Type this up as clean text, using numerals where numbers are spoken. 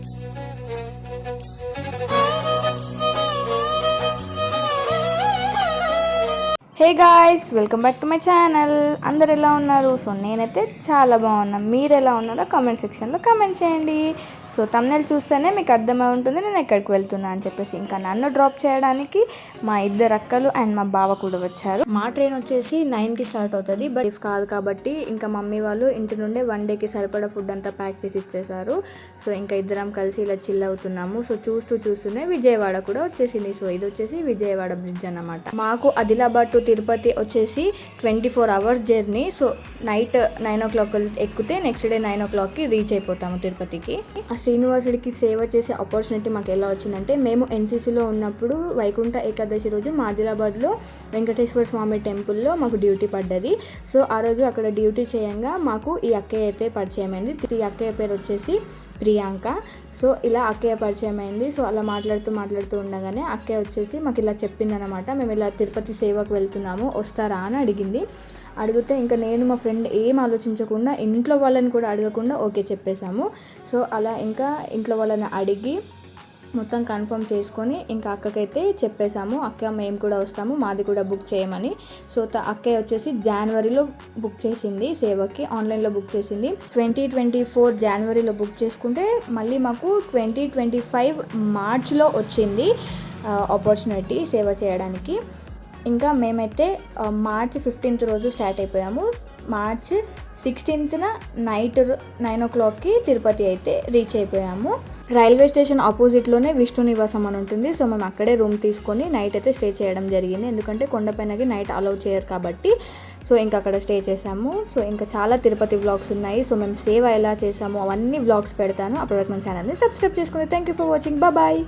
Hey guys, welcome back to my channel. అందరు ఎలా ఉన్నారు? సో నేనైతే చాలా బాగున్నాను. మీరు ఎలా ఉన్నారో కామెంట్ సెక్షన్లో కామెంట్ చేయండి. సో తమ్నెల్ చూస్తేనే మీకు అర్థమై ఉంటుంది నేను ఎక్కడికి వెళ్తున్నా అని చెప్పేసి. ఇంకా నన్ను డ్రాప్ చేయడానికి మా ఇద్దరు అక్కలు అండ్ మా బావ కూడా వచ్చారు. మా ట్రైన్ వచ్చేసి 9కి స్టార్ట్ అవుతుంది, బట్ ఇఫ్ కాదు కాబట్టి ఇంకా మమ్మీ వాళ్ళు ఇంటి నుండే 1 డేకి సరిపడా ఫుడ్ అంతా ప్యాక్ చేసి ఇచ్చేసారు. సో ఇంకా ఇద్దరం కలిసి ఇలా చిల్ అవుతున్నాము. సో చూస్తూనే విజయవాడ కూడా వచ్చేసింది. సో ఇది వచ్చేసి విజయవాడ బ్రిడ్జ్ అన్నమాట. మాకు ఆదిలాబాద్ టు తిరుపతి వచ్చేసి 24 hours journey. So night 9 o'clock ఎక్కితే నెక్స్ట్ డే 9 o'clockకి రీచ్ అయిపోతాము తిరుపతికి. ఆ శ్రీనివాసుడికి సేవ చేసే ఆపర్చునిటీ మాకు ఎలా వచ్చిందంటే, మేము ఎన్సీసీలో ఉన్నప్పుడు వైకుంఠ ఏకాదశి రోజు మా ఆదిలాబాద్లో వెంకటేశ్వర స్వామి టెంపుల్లో మాకు డ్యూటీ పడ్డది. సో ఆ రోజు అక్కడ డ్యూటీ చేయంగా మాకు ఈ అక్కయ్య అయితే పరిచయం అయింది. ఈ అక్కయ్య పేరు వచ్చేసి ప్రియాంక. సో ఇలా అక్కయ్య పరిచయం అయింది. సో అలా మాట్లాడుతూ ఉండగానే అక్కయ్య వచ్చేసి మాకు ఇలా చెప్పిందనమాట, మేము ఇలా తిరుపతి సేవకు వెళ్తున్నాము, వస్తారా అని అడిగితే ఇంకా నేను మా ఫ్రెండ్ ఏం ఆలోచించకుండా, ఇంట్లో వాళ్ళని కూడా అడగకుండా ఓకే చెప్పేశాము. సో అలా ఇంకా ఇంట్లో వాళ్ళని అడిగి మొత్తం కన్ఫర్మ్ చేసుకొని ఇంకా అక్కకైతే చెప్పేశాము, అక్క మేము కూడా వస్తాము, మాది కూడా బుక్ చేయమని. సో అక్కయ్య వచ్చేసి జనవరిలో బుక్ చేసింది సేవకి, ఆన్లైన్లో బుక్ చేసింది. 2024 జనవరిలో బుక్ చేసుకుంటే మళ్ళీ మాకు 2025 మార్చ్లో వచ్చింది ఆపర్చునిటీ సేవ చేయడానికి. ఇంకా మేమైతే మార్చ్ 15th రోజు స్టార్ట్ అయిపోయాము. మార్చ్ 16th నైట్ 9 o'clockకి తిరుపతి అయితే రీచ్ అయిపోయాము. రైల్వే స్టేషన్ ఆపోజిట్లోనే విష్ణు నివాసం అని ఉంటుంది. సో మేము అక్కడే రూమ్ తీసుకొని నైట్ అయితే స్టే చేయడం జరిగింది, ఎందుకంటే కొండపైనకి నైట్ అలౌ చేయరు కాబట్టి. సో ఇంకా అక్కడ స్టే చేసాము. సో ఇంకా చాలా తిరుపతి వ్లాగ్స్ ఉన్నాయి. సో మేము సేవ ఎలా చేసాము అవన్నీ వ్లాగ్స్ పెడతాను. అప్పటివరకు మన ఛానల్ని సబ్స్క్రైబ్ చేసుకుని thank you for watching. Bye.